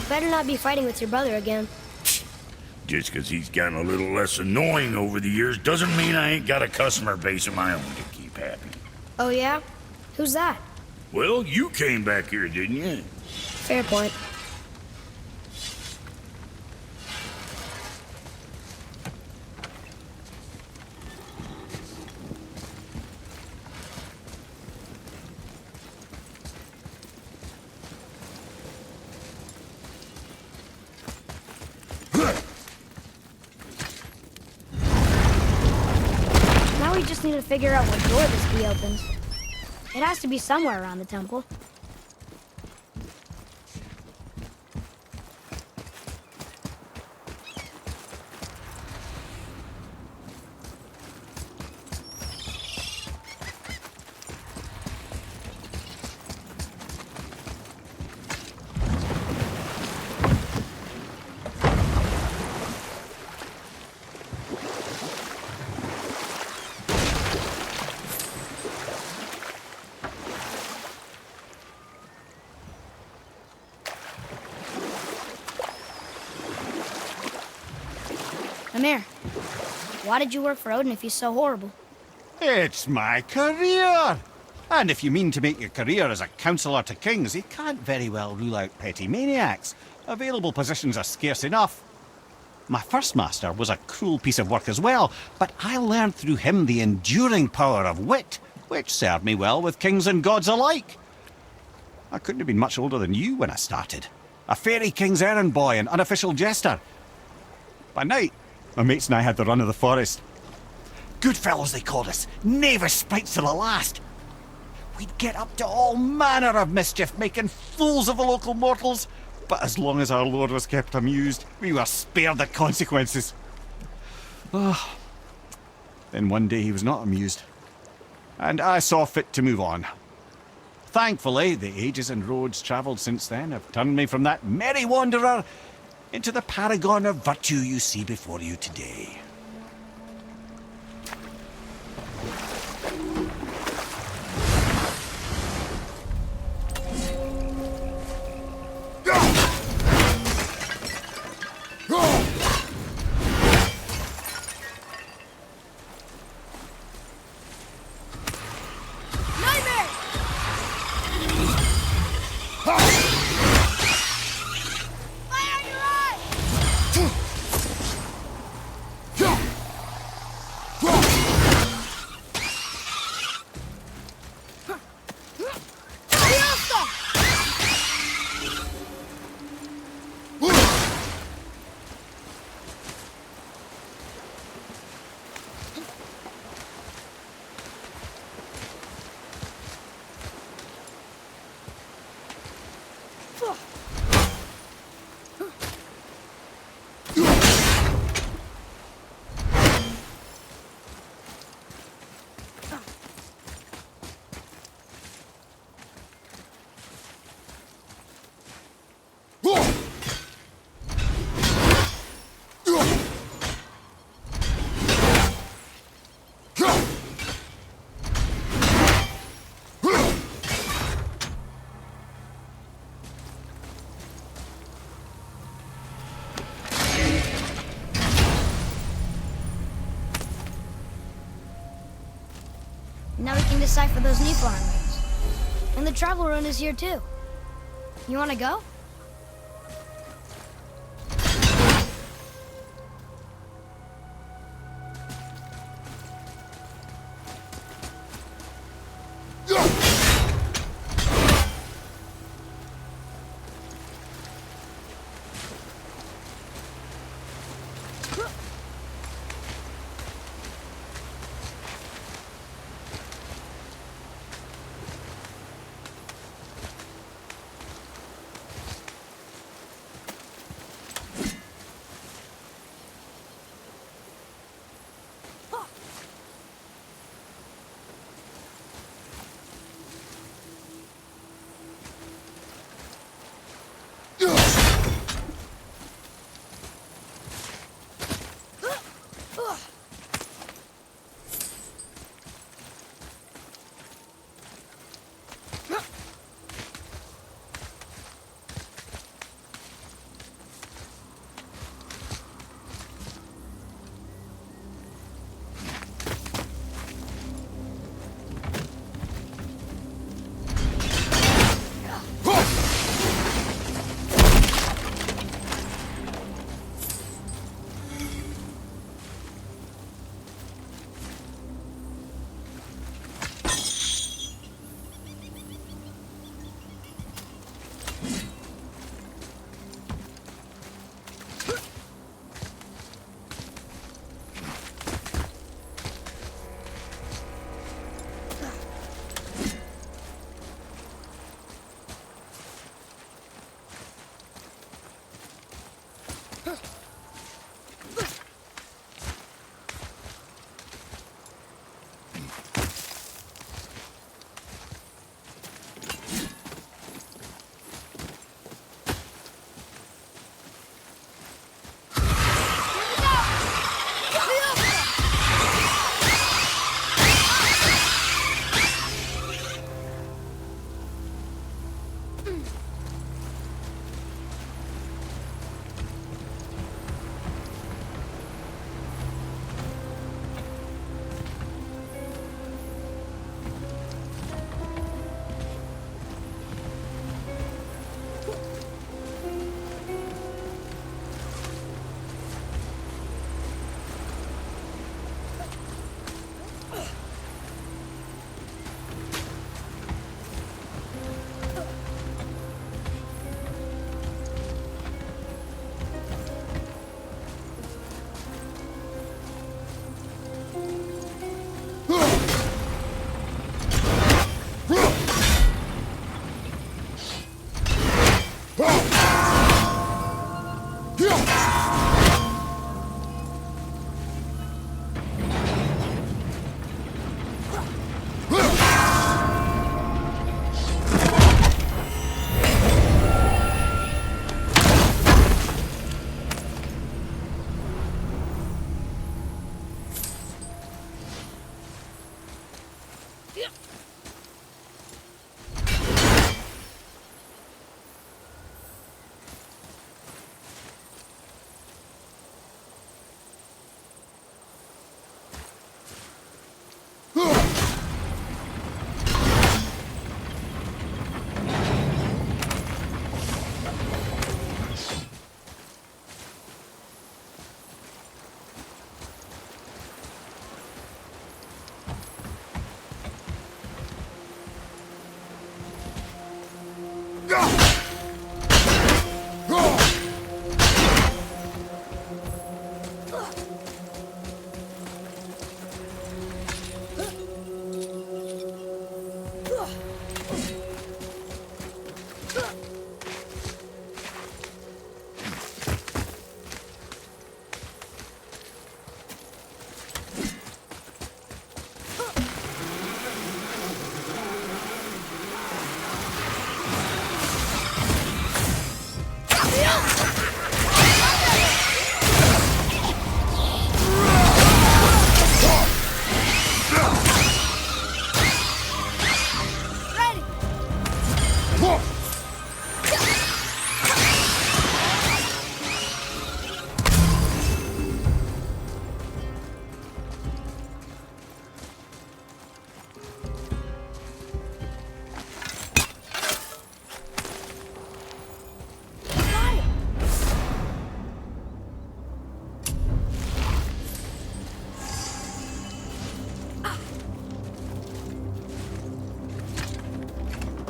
better not be fighting with your brother again. Just 'cause he's gotten a little less annoying over the years doesn't mean I ain't got a customer base of my own to keep happy. Oh yeah? Who's that? Well, you came back here, didn't you? Fair point. Now we just need to figure out what door this key opens. It has to be somewhere around the temple. Amir, why did you work for Odin if he's so horrible? It's my career! And if you mean to make your career as a counsellor to kings, you can't very well rule out petty maniacs. Available positions are scarce enough. My first master was a cruel piece of work as well, but I learned through him the enduring power of wit, which served me well with kings and gods alike. I couldn't have been much older than you when I started. A fairy king's errand boy and unofficial jester. By night, my mates and I had the run of the forest. Good fellows they called us, knavish sprites to the last. We'd get up to all manner of mischief, making fools of the local mortals. But as long as our lord was kept amused, we were spared the consequences. Oh. Then one day he was not amused, and I saw fit to move on. Thankfully, the ages and roads travelled since then have turned me from that merry wanderer into the paragon of virtue you see before you today. Now we can decipher those Niflheim runes. And the travel rune is here too. You want to go?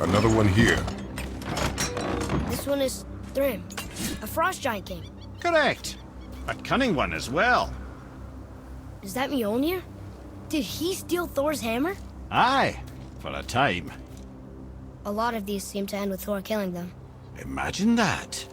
Another one here. This one is Thrym, a frost giant king. Correct. A cunning one as well. Is that Mjolnir? Did he steal Thor's hammer? Aye, for a time. A lot of these seem to end with Thor killing them. Imagine that.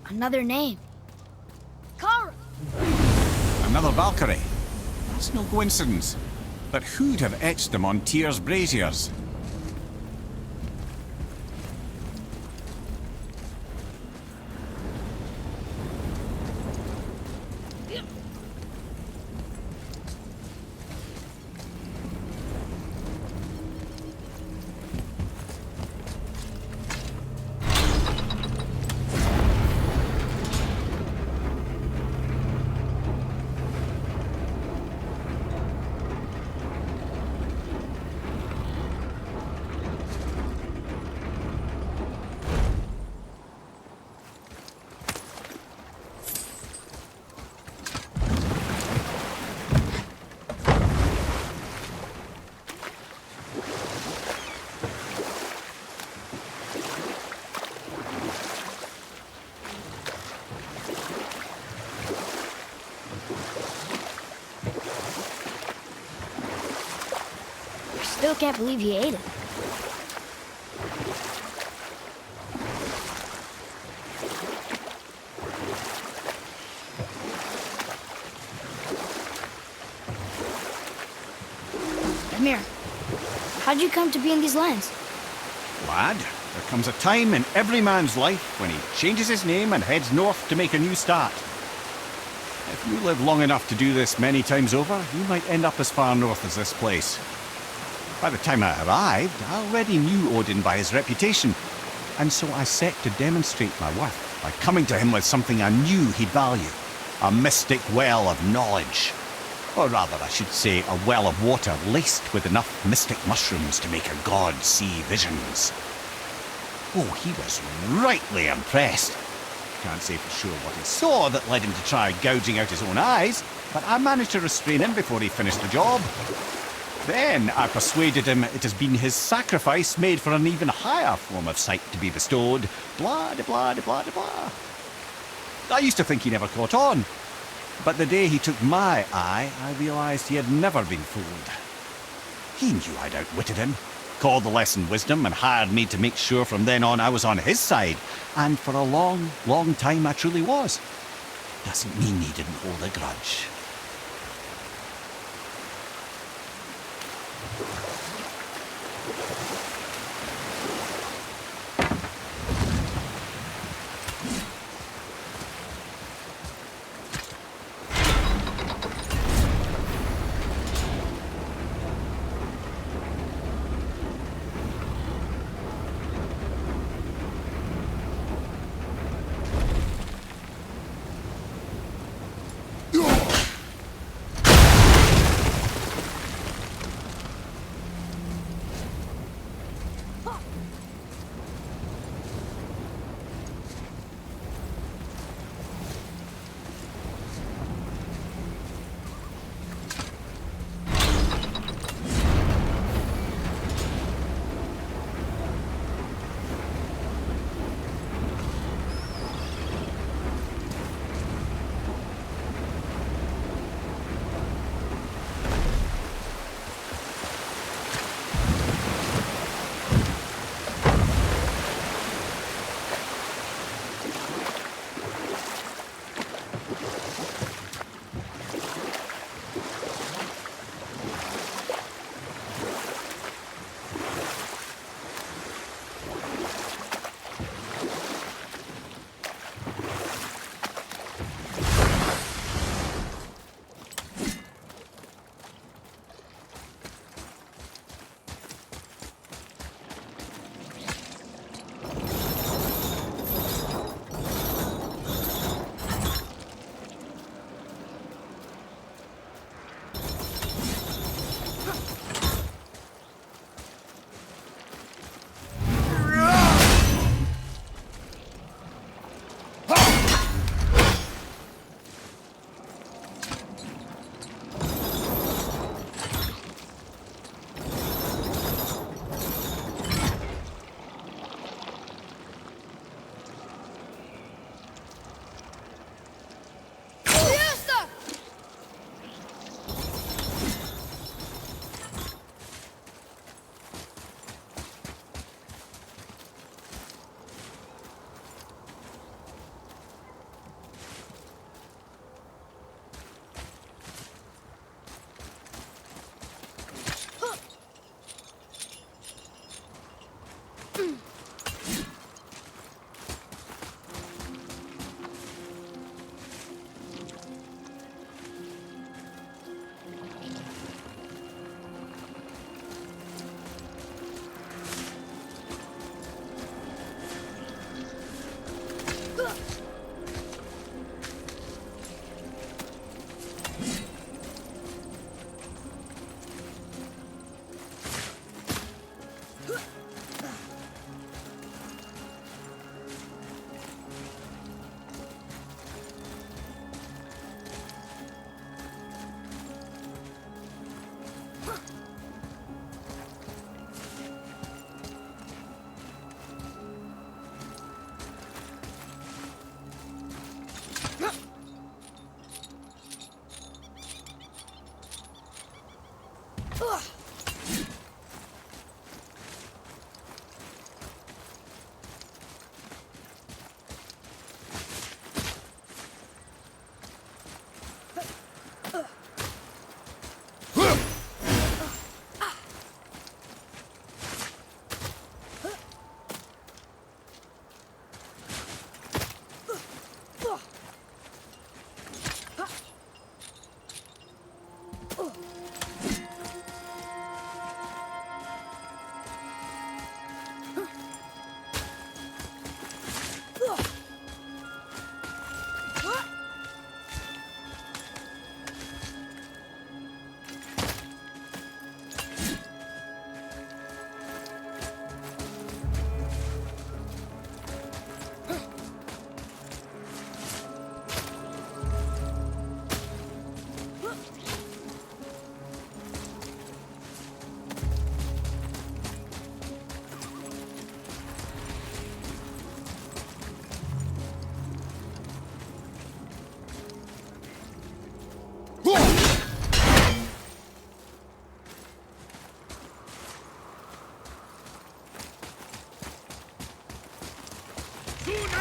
Another name. Kara! Another Valkyrie. It's no coincidence. But who'd have etched them on Tyr's braziers? still can't believe he ate it. Amir, how'd you come to be in these lands? Lad, there comes a time in every man's life when he changes his name and heads north to make a new start. If you live long enough to do this many times over, you might end up as far north as this place. By the time I arrived, I already knew Odin by his reputation, and so I set to demonstrate my worth by coming to him with something I knew he'd value, a mystic well of knowledge. Or rather, I should say, a well of water laced with enough mystic mushrooms to make a god see visions. Oh, he was rightly impressed. Can't say for sure what he saw that led him to try gouging out his own eyes, but I managed to restrain him before he finished the job. Then I persuaded him it has been his sacrifice made for an even higher form of sight to be bestowed. Blah, de blah, de blah, de blah. I used to think he never caught on, but the day he took my eye, I realised he had never been fooled. He knew I'd outwitted him, called the lesson wisdom, and hired me to make sure from then on I was on his side. And for a long, long time I truly was. Doesn't mean he didn't hold a grudge.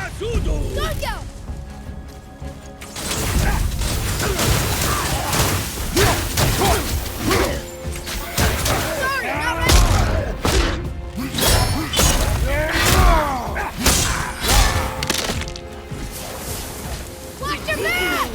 Go! Sorry, not ready. Watch your back!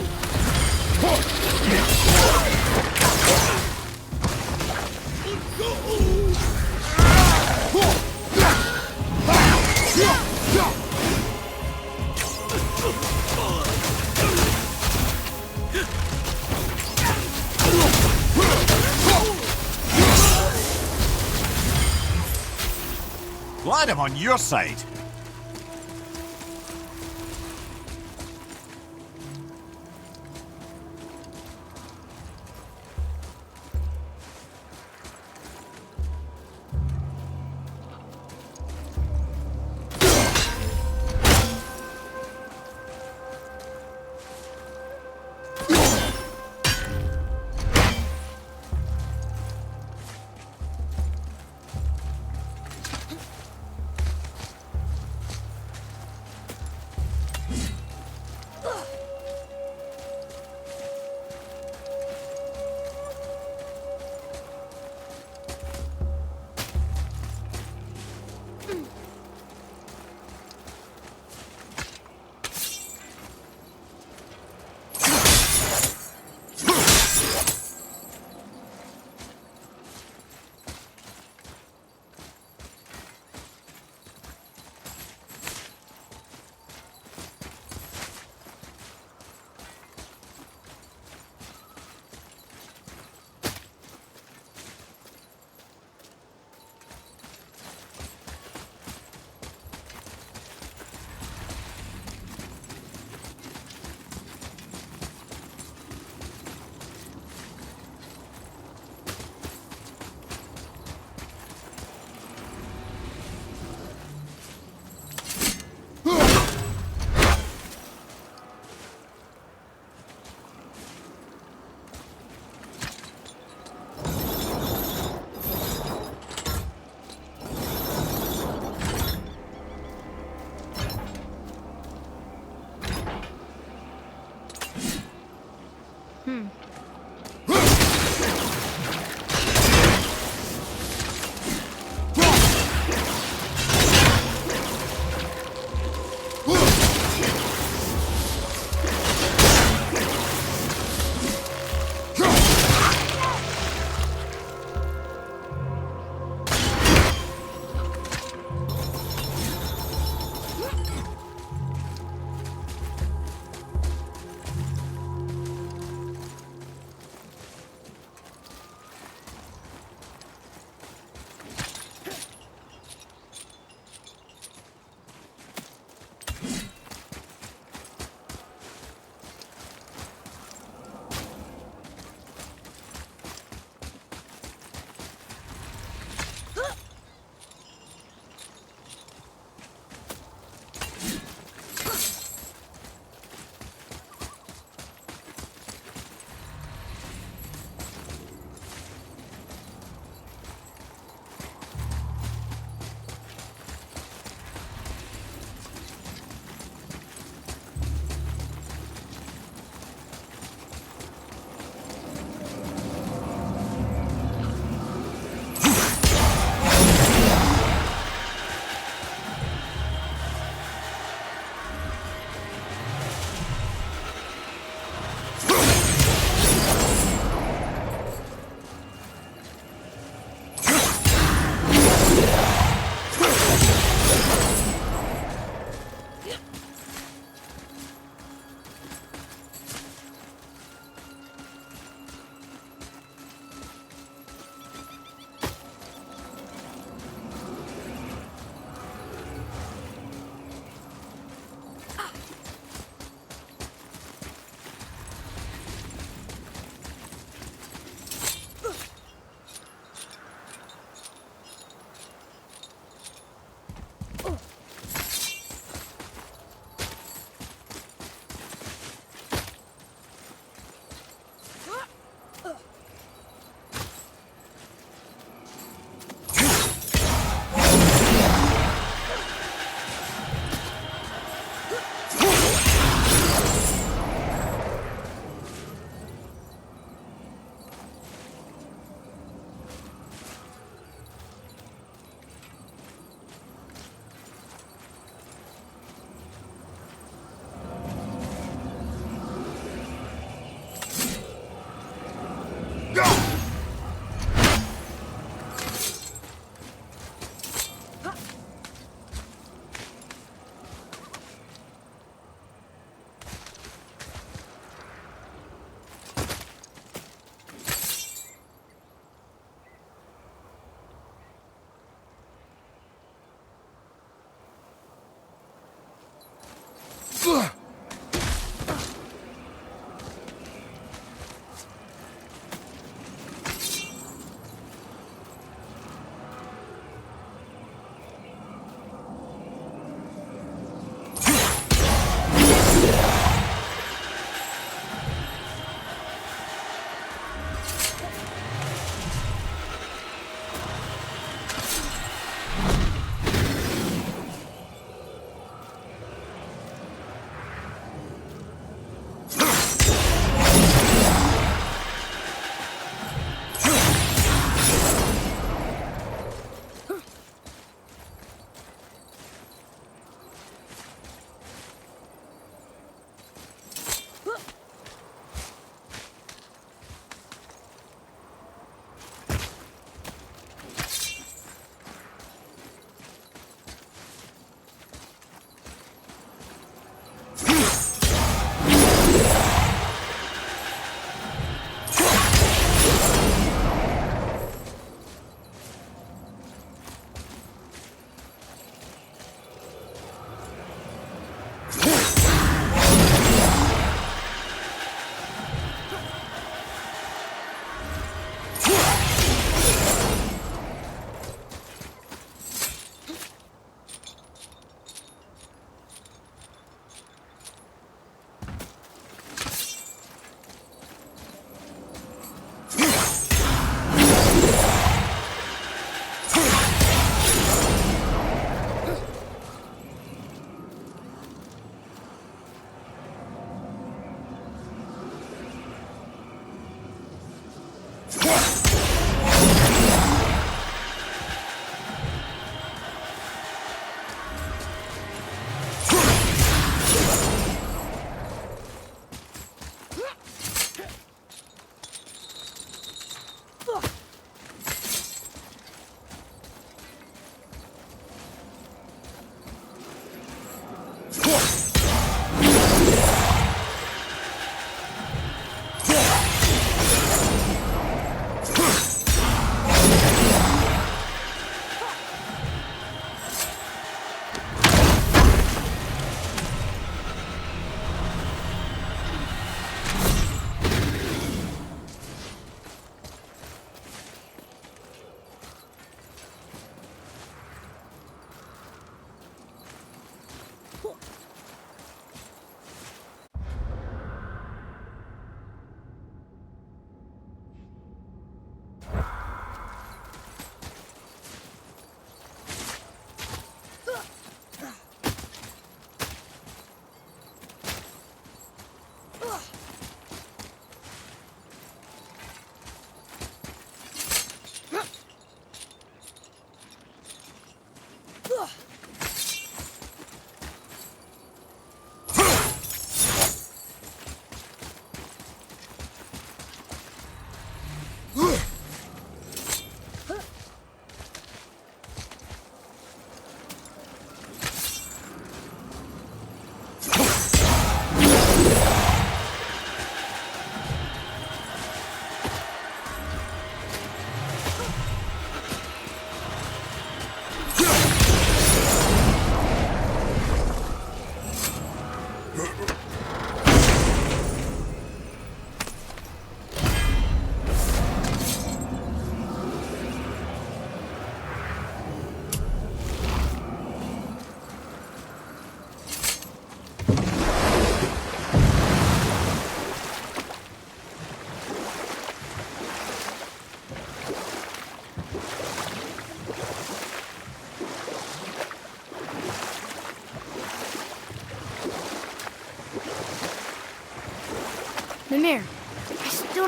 Glad I'm on your side.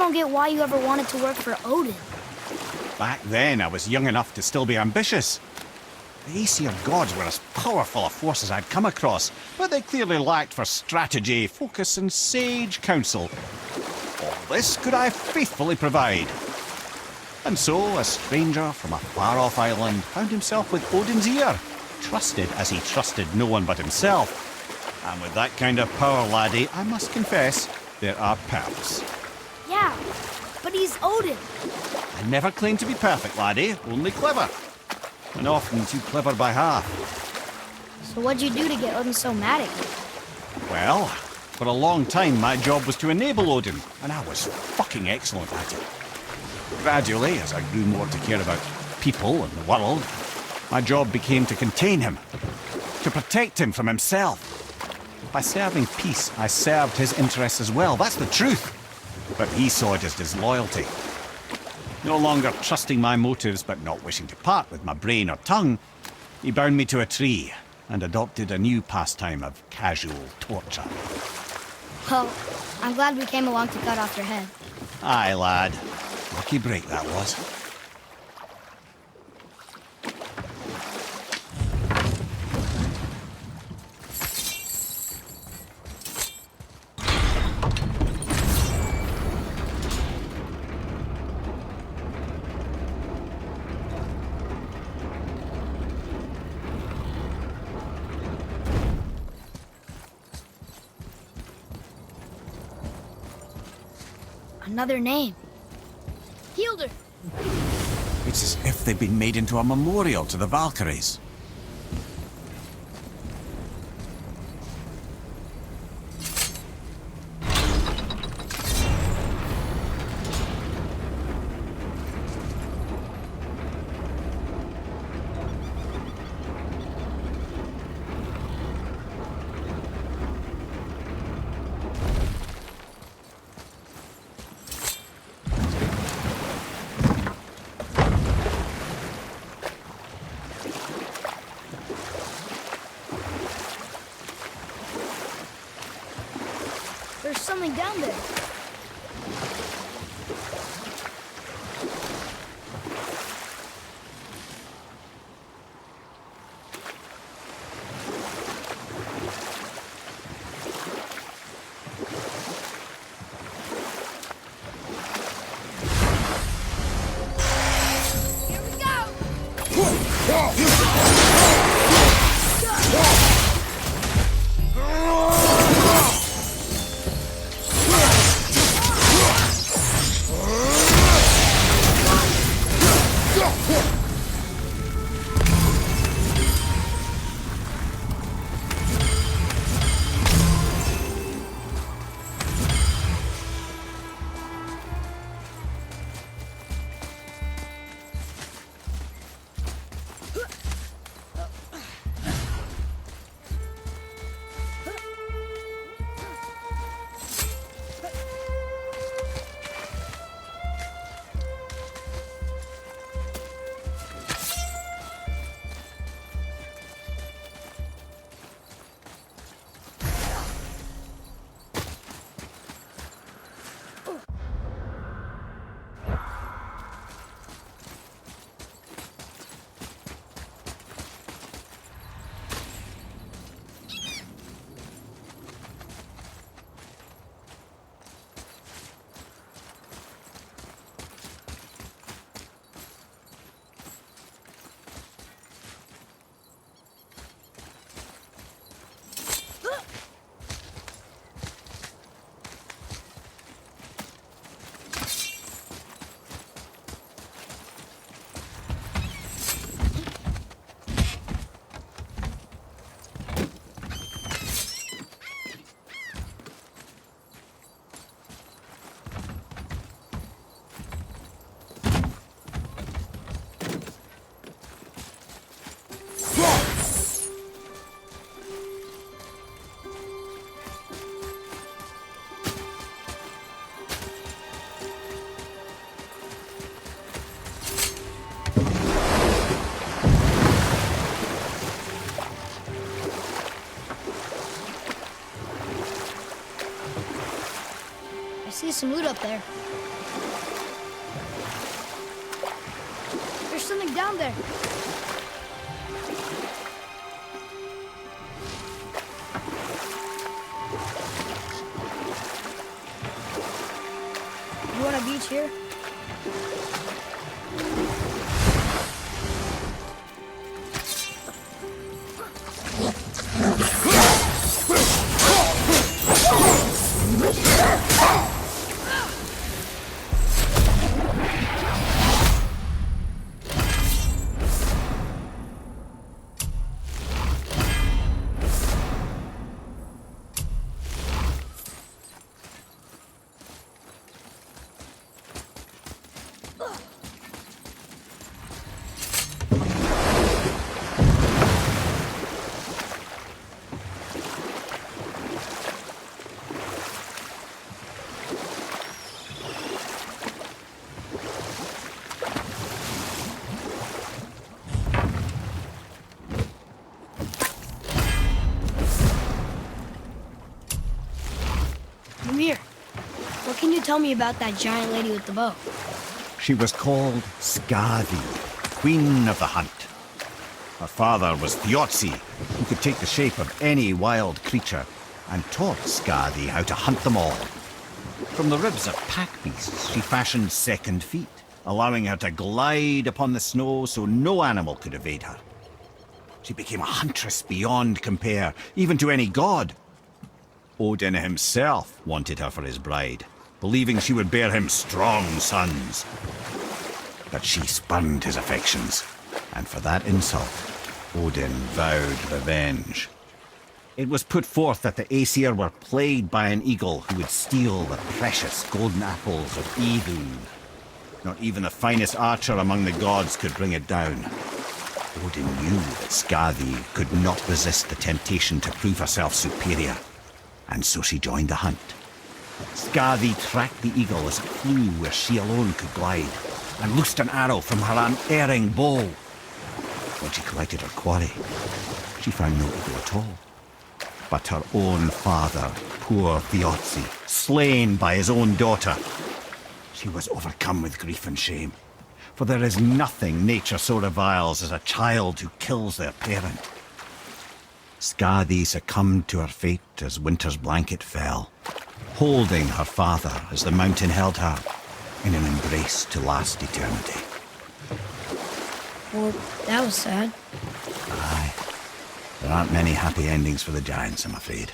don't get why you ever wanted to work for Odin. Back then, I was young enough to still be ambitious. The Aesir gods were as powerful a force as I'd come across, but they clearly lacked for strategy, focus, and sage counsel. All this could I faithfully provide. And so, a stranger from a far-off island found himself with Odin's ear, trusted as he trusted no one but himself. And with that kind of power, laddie, I must confess, there are perks. Yeah, but he's Odin. I never claimed to be perfect, laddie, only clever. And often too clever by half. So what'd you do to get Odin so mad at you? Well, for a long time my job was to enable Odin, and I was fucking excellent at it. Gradually, as I grew more to care about people and the world, my job became to contain him, to protect him from himself. By serving peace, I served his interests as well, that's the truth. But he saw it as disloyalty. No longer trusting my motives, but not wishing to part with my brain or tongue, he bound me to a tree and adopted a new pastime of casual torture. Well, I'm glad we came along to cut off your head. Aye, lad. Lucky break that was. Another name. Hildur. It's as if they've been made into a memorial to the Valkyries. There's something down there. Here we go! be some loot up there. There's something down there. You want a beach here? Mimir, what can you tell me about that giant lady with the bow? She was called Skadi, Queen of the Hunt. Her father was Thiotzi, who could take the shape of any wild creature, and taught Skadi how to hunt them all. From the ribs of pack beasts, she fashioned second feet, allowing her to glide upon the snow so no animal could evade her. She became a huntress beyond compare, even to any god. Odin himself wanted her for his bride, believing she would bear him strong sons. But she spurned his affections, and for that insult, Odin vowed revenge. It was put forth that the Aesir were plagued by an eagle who would steal the precious golden apples of Idun. Not even the finest archer among the gods could bring it down. Odin knew that Skadi could not resist the temptation to prove herself superior, and so she joined the hunt. Skadi tracked the eagle as it flew where she alone could glide, and loosed an arrow from her unerring bow. When she collected her quarry, she found no eagle at all, but her own father, poor Thiotzi, slain by his own daughter. She was overcome with grief and shame, for there is nothing nature so reviles as a child who kills their parent. Skadi succumbed to her fate as winter's blanket fell, holding her father as the mountain held her in an embrace to last eternity. Well, that was sad. Aye. There aren't many happy endings for the giants, I'm afraid.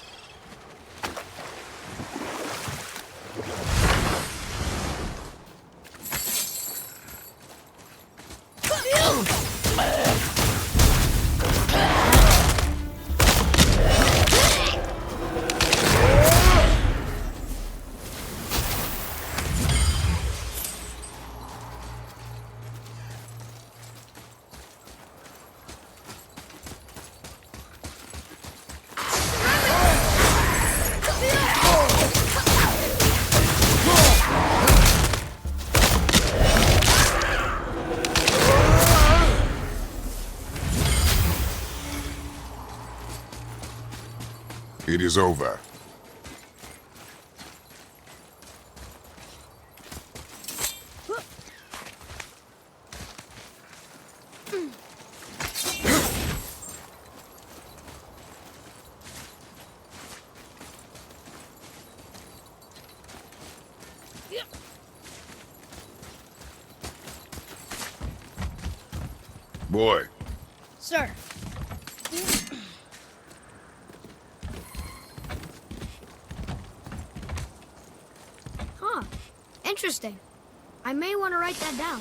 It is over. Boy. Sir. Huh. Interesting. I may want to write that down.